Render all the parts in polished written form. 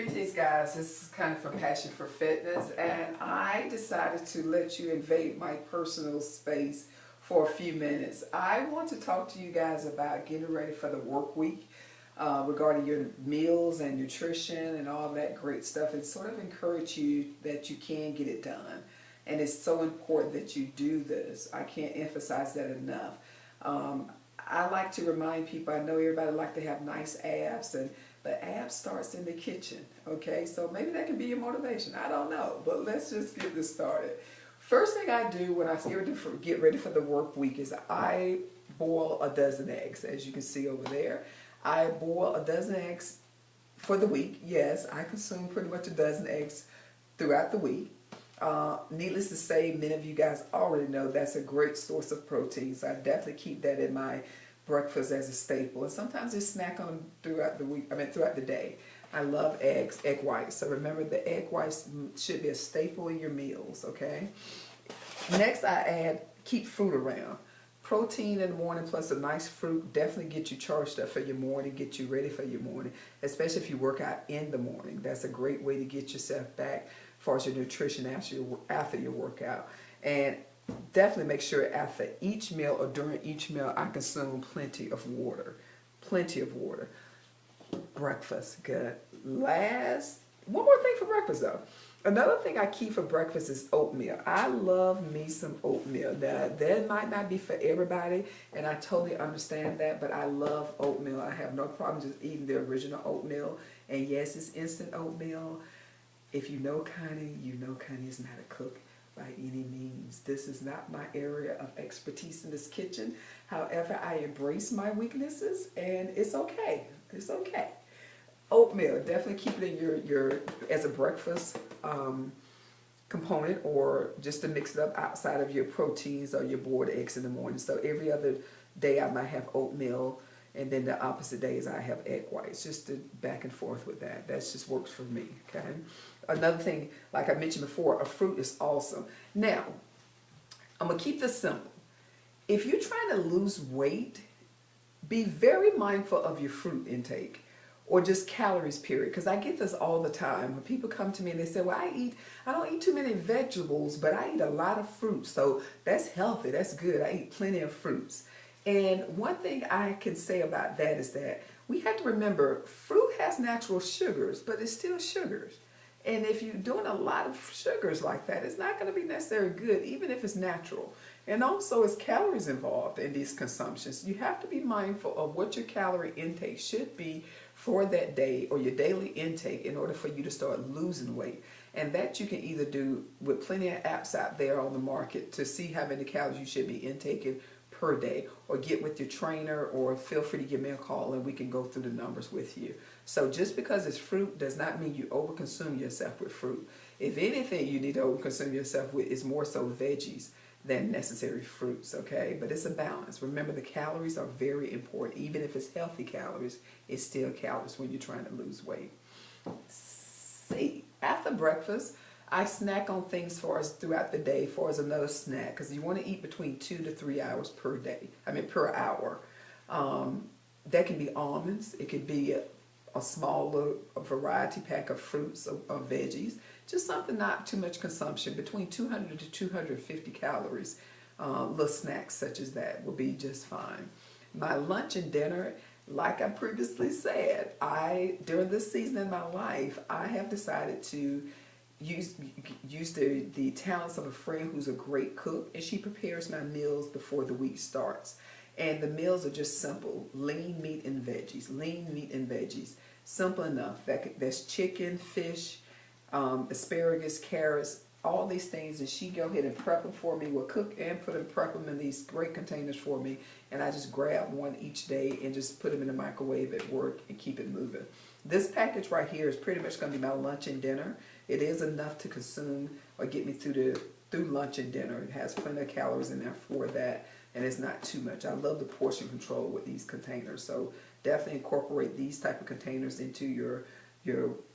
Greetings guys, this is kind of from Passion for Fitness, and I decided to let you invade my personal space for a few minutes. I want to talk to you guys about getting ready for the work week, regarding your meals and nutrition and all that great stuff, and sort of encourage you that you can get it done. And it's so important that you do this. I can't emphasize that enough. I like to remind people, I know everybody like to have nice abs, but abs starts in the kitchen, okay? So maybe that can be your motivation. I don't know, but let's just get this started. First thing I do when I get ready for the work week is I boil a dozen eggs, as you can see over there. I boil a dozen eggs for the week. Yes, I consume pretty much a dozen eggs throughout the week. Needless to say, many of you guys already know that's a great source of protein, so I definitely keep that in my breakfast as a staple, and sometimes I snack on them throughout the week. Throughout the day. I love eggs, egg whites. So remember, the egg whites should be a staple in your meals. Okay. Next, I keep fruit around. Protein in the morning plus a nice fruit definitely get you charged up for your morning, get you ready for your morning, especially if you work out in the morning. That's a great way to get yourself back as far as your nutrition after your workout. And definitely make sure after each meal or during each meal I consume plenty of water. Plenty of water. Breakfast, good. One more thing for breakfast though. Another thing I keep for breakfast is oatmeal. I love me some oatmeal. Now, that might not be for everybody, and I totally understand that, but I love oatmeal. I have no problem just eating the original oatmeal. And yes, it's instant oatmeal. If you know Connie, you know Connie is not a cook by any means. This is not my area of expertise in this kitchen. However, I embrace my weaknesses, and it's okay. It's okay. Oatmeal, definitely keep it in your as a breakfast component, or just to mix it up outside of your proteins or your boiled eggs in the morning. So every other day I might have oatmeal, and then the opposite days I have egg whites, just to back and forth with that. That just works for me, okay? Another thing, like I mentioned before, a fruit is awesome. Now, I'm going to keep this simple. If you're trying to lose weight, be very mindful of your fruit intake, or just calories, period. Because I get this all the time. When people come to me and they say, well, I don't eat too many vegetables, but I eat a lot of fruits. So that's healthy, that's good. I eat plenty of fruits. And one thing I can say about that is that we have to remember fruit has natural sugars, but it's still sugars. And if you're doing a lot of sugars like that, it's not going to be necessarily good, even if it's natural. And also, it's calories involved in these consumptions. You have to be mindful of what your calorie intake should be for that day, or your daily intake, in order for you to start losing weight. And that you can either do with plenty of apps out there on the market to see how many calories you should be intaking per day, or get with your trainer, or feel free to give me a call and we can go through the numbers with you. So just because it's fruit does not mean you overconsume yourself with fruit. If anything, you need to overconsume yourself with is more so veggies than necessary fruits, okay? But it's a balance. Remember, the calories are very important. Even if it's healthy calories, it's still calories when you're trying to lose weight. See, after breakfast, I snack on things for us throughout the day for as another snack, because you want to eat between 2 to 3 hours per day. Per hour. That can be almonds. It could be a small little variety pack of fruits or veggies. Just something not too much consumption, between 200 to 250 calories. Little snacks such as that will be just fine. My lunch and dinner, like I previously said, during this season in my life, I have decided to use the talents of a friend who's a great cook, and she prepares my meals before the week starts. And the meals are just simple: lean meat and veggies, lean meat and veggies. Simple enough. That's chicken, fish, asparagus, carrots, all these things, and she go ahead and prep them for me. Will cook and prep them in these great containers for me, and I just grab one each day and just put them in the microwave at work and keep it moving. This package right here is pretty much going to be my lunch and dinner. It is enough to consume or get me through lunch and dinner. It has plenty of calories in there for that, and it's not too much. I love the portion control with these containers, so definitely incorporate these type of containers into your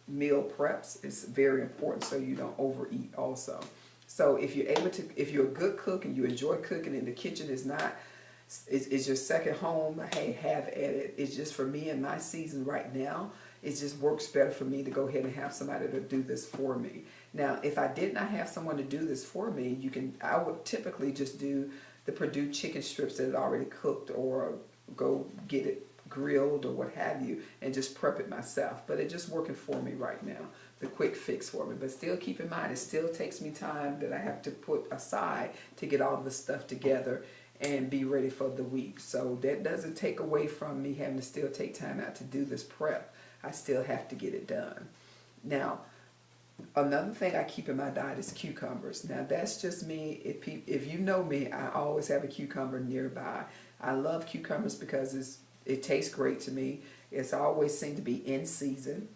meal preps. It's very important so you don't overeat also. So if you're a good cook and you enjoy cooking, and the kitchen is your second home, hey, have at it. It's just, for me in my season right now, It just works better for me to go ahead and have somebody to do this for me. Now, if I did not have someone to do this for me, I would typically just do the Perdue chicken strips that are already cooked, or go get it grilled or what have you, and just prep it myself. But it's just working for me right now, the quick fix for me. But still keep in mind, it still takes me time that I have to put aside to get all the stuff together and be ready for the week. So that doesn't take away from me having to still take time out to do this prep. I still have to get it done. Now, another thing I keep in my diet is cucumbers. Now that's just me. If you know me, I always have a cucumber nearby. I love cucumbers because it tastes great to me. It's always seemed to be in season,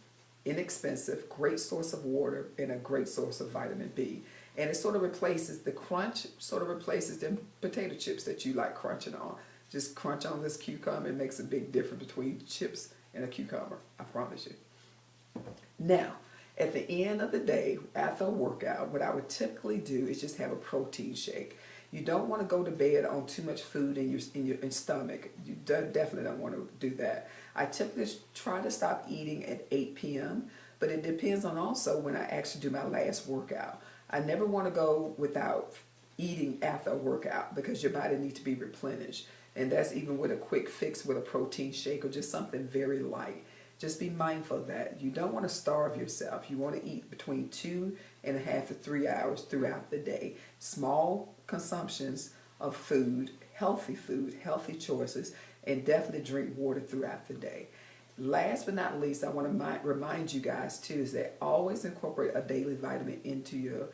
inexpensive, great source of water, and a great source of vitamin B. And it sort of replaces the crunch, sort of replaces them potato chips that you like crunching on. Just crunch on this cucumber. It makes a big difference between chips and a cucumber, I promise you. Now, at the end of the day, after a workout, what I would typically do is just have a protein shake. You don't want to go to bed on too much food in your stomach. You definitely don't want to do that. I typically try to stop eating at 8 p.m., but it depends on also when I actually do my last workout. I never want to go without eating after a workout, because your body needs to be replenished. And that's even with a quick fix with a protein shake or just something very light. Just be mindful of that. You don't want to starve yourself. You want to eat between 2.5 to 3 hours throughout the day. Small consumptions of food, healthy choices, and definitely drink water throughout the day. Last but not least, I want to remind you guys too, is that always incorporate a daily vitamin into your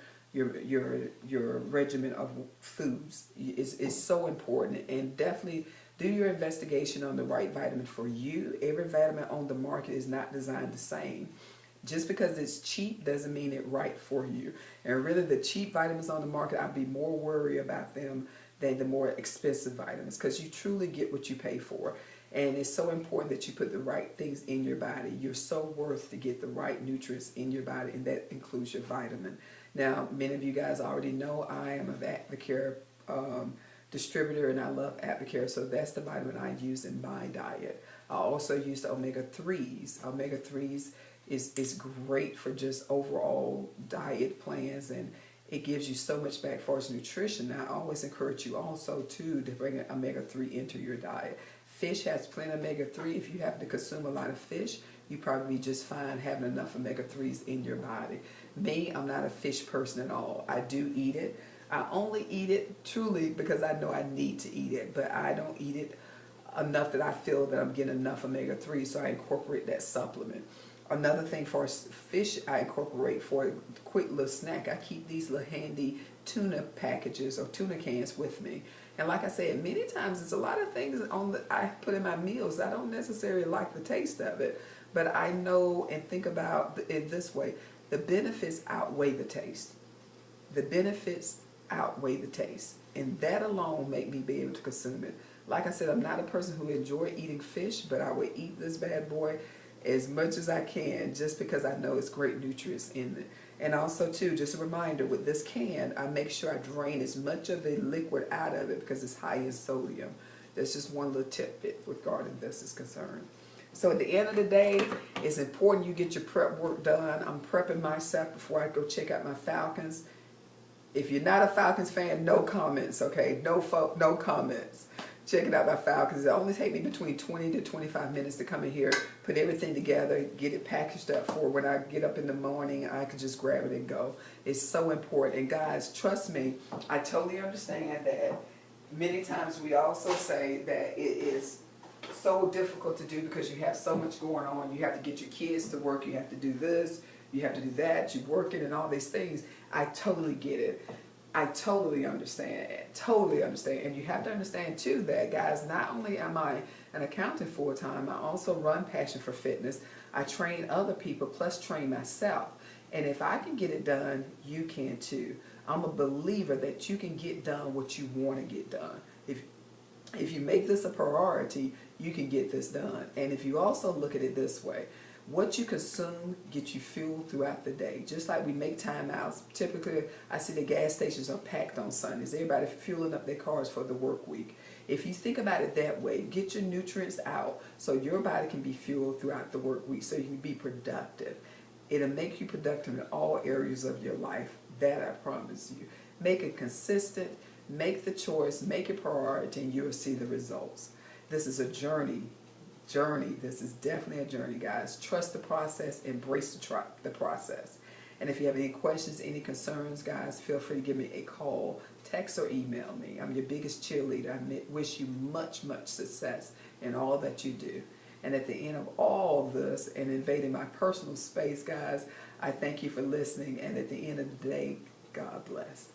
regimen of foods. Is so important, and definitely do your investigation on the right vitamin for you. Every vitamin on the market is not designed the same. Just because it's cheap doesn't mean it's right for you. And really, the cheap vitamins on the market, I'd be more worried about them than the more expensive vitamins, because you truly get what you pay for. And it's so important that you put the right things in your body. You're so worth to get the right nutrients in your body, and that includes your vitamin. Now, many of you guys already know I am an Advocare distributor, and I love Advocare, so that's the vitamin I use in my diet. I also use the omega-3s. Omega-3s is great for just overall diet plans, and it gives you so much back as far as nutrition. Now, I always encourage you also too to bring an omega-3 into your diet. Fish has plenty of omega-3. If you happen to consume a lot of fish, you probably be just fine having enough omega-3s in your body. Me, I'm not a fish person at all. I do eat it. I only eat it truly because I know I need to eat it, but I don't eat it enough that I feel that I'm getting enough omega-3, so I incorporate that supplement. Another thing for fish I incorporate for a quick little snack, I keep these little handy tuna packages or tuna cans with me. And like I said, many times it's a lot of things I put in my meals. I don't necessarily like the taste of it, but I know and think about it this way. The benefits outweigh the taste. The benefits outweigh the taste. And that alone make me be able to consume it. Like I said, I'm not a person who enjoy eating fish, but I would eat this bad boy as much as I can, just because I know it's great nutrients in it. And also too, just a reminder, with this can, I make sure I drain as much of the liquid out of it because it's high in sodium. That's just one little tidbit regarding this is concerned. So at the end of the day, it's important you get your prep work done. I'm prepping myself before I go check out my Falcons. If you're not a Falcons fan, no comments, okay? No comments. Checking out my Falcons. It only take me between 20 to 25 minutes to come in here, put everything together, get it packaged up for when I get up in the morning, I can just grab it and go. It's so important. And guys, trust me, I totally understand that many times we also say that it is so difficult to do because you have so much going on. You have to get your kids to work, you have to do this, you have to do that, you're working and all these things. I totally get it. I totally understand, and you have to understand too that, guys, not only am I an accountant full-time, I also run Passion for Fitness. I train other people plus train myself, and if I can get it done, you can too. I'm a believer that you can get done what you want to get done. If you make this a priority, you can get this done. And if you also look at it this way, what you consume gets you fuel throughout the day. Just like we make time outs. Typically, I see the gas stations are packed on Sundays. Everybody fueling up their cars for the work week. If you think about it that way, get your nutrients out so your body can be fueled throughout the work week so you can be productive. It'll make you productive in all areas of your life. That I promise you. Make it consistent, make the choice, make it priority, and you'll see the results. This is a journey. This is definitely a journey, guys. Trust the process, embrace the process. And if you have any questions, any concerns, guys, feel free to give me a call, text, or email me. I'm your biggest cheerleader. I wish you much, much success in all that you do. And at the end of all this and invading my personal space, guys, I thank you for listening. And at the end of the day, God bless.